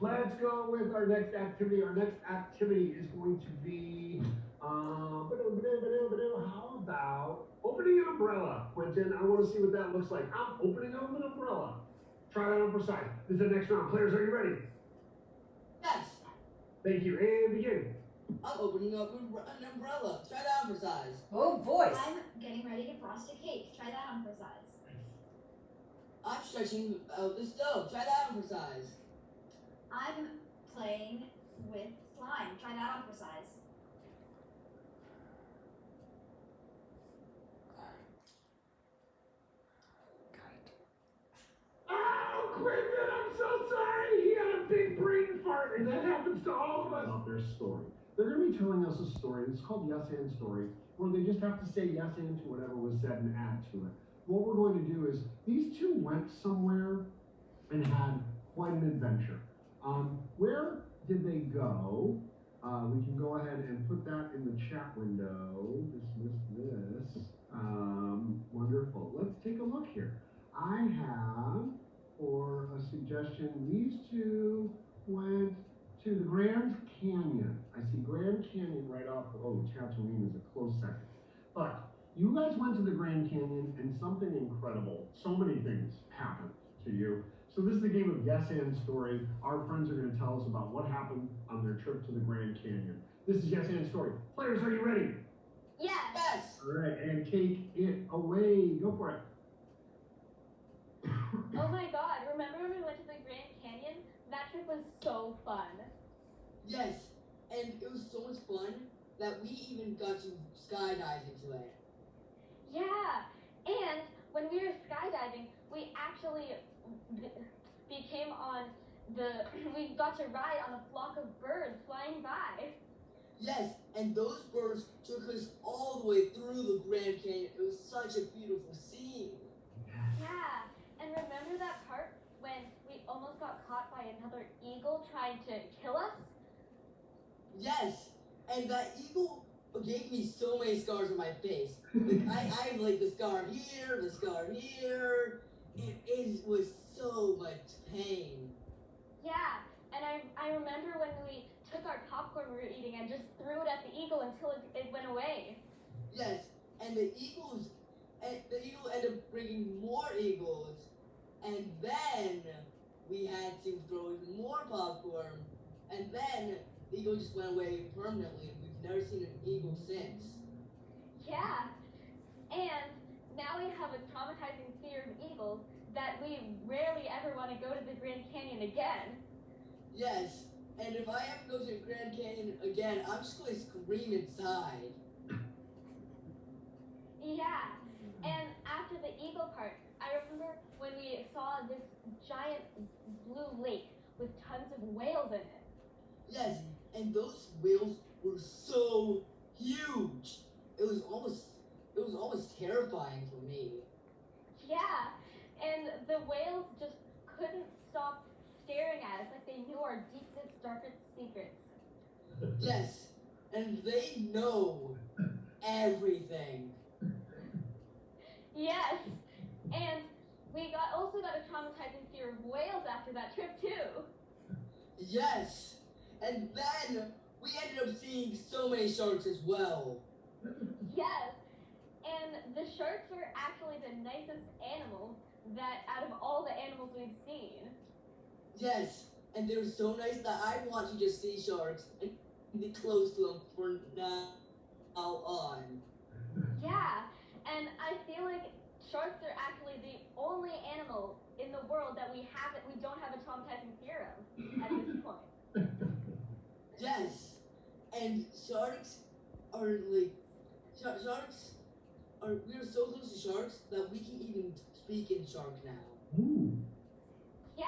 let's go with our next activity. Our next activity is going to be, how about opening an umbrella? Quintin, I want to see what that looks like. I'm opening up an umbrella. Try that on for size. This is the next round. Players, are you ready? Yes. Thank you, and begin. I'm opening up an umbrella. Try that on for size. Oh, voice. I'm getting ready to frost a cake. Try that on for size. I'm stretching out the stove. Try that on for size. I'm playing with slime. Try that on for size. Oh, Quintin, I'm so sorry. He had a big brain fart, and that happens to all of us. About their story. They're going to be telling us a story. It's called Yes and Story, where they just have to say yes and to whatever was said and add to it. What we're going to do is these two went somewhere and had quite an adventure. Where did they go? We can go ahead and put that in the chat window. Dismiss this. Wonderful. Let's take a look here. I have, for a suggestion, these two went to the Grand Canyon. I see Grand Canyon right off. Oh, Tatooine is a close second. But you guys went to the Grand Canyon and something incredible. So many things happened to you. So this is the game of Yes and Story. Our friends are going to tell us about what happened on their trip to the Grand Canyon. This is Yes and Story. Players, are you ready? Yes. Yes. All right, and take it away. Go for it. Oh my god, remember when we went to the Grand Canyon? That trip was so fun. Yes. And it was so much fun that we even got to skydiving today. Yeah, and when we were skydiving, we actually became on we got to ride on a flock of birds flying by. Yes, and those birds took us all the way through the Grand Canyon. It was such a beautiful scene. Yeah, and remember that part when we almost got caught by another eagle trying to kill us? Yes, and that eagle gave me so many scars on my face. Like I have like the scar here, the scar here. It was so much pain. Yeah, and I remember when we took our popcorn we were eating and just threw it at the eagle until it went away. Yes, and the eagle ended up bringing more eagles, and then we had to throw in more popcorn, and then the eagle just went away permanently, and we've never seen an eagle since. Yeah, and now we have a traumatizing fear of eagles that we rarely ever want to go to the Grand Canyon again. Yes, and if I ever go to the Grand Canyon again, I'm just going to scream inside. Yeah, and after the eagle part, I remember when we saw this giant blue lake with tons of whales in it. Yes, and those whales were so huge. It was almost terrifying for me. Yeah, and the whales just couldn't stop staring at us like they knew our deepest, darkest secrets. Yes, and they know everything. Yes, and we also got a traumatizing fear of whales after that trip too. Yes, and then we ended up seeing so many sharks as well. Yes, and the sharks were actually the nicest animals that out of all the animals we've seen. Yes, and they were so nice that I want to just see sharks and be close to them from now on. Yeah, and I feel like sharks are actually the only animal in the world that we don't have a traumatizing fear of at this point. Yes, and sharks are like sharks are we are so close to sharks that we can even speak in shark now. Ooh. Yeah,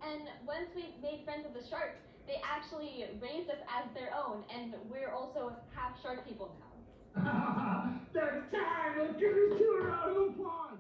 and once we made friends with the sharks, they actually raised us as their own, and we're also half shark people now. That's time! Let's give these two a round of applause!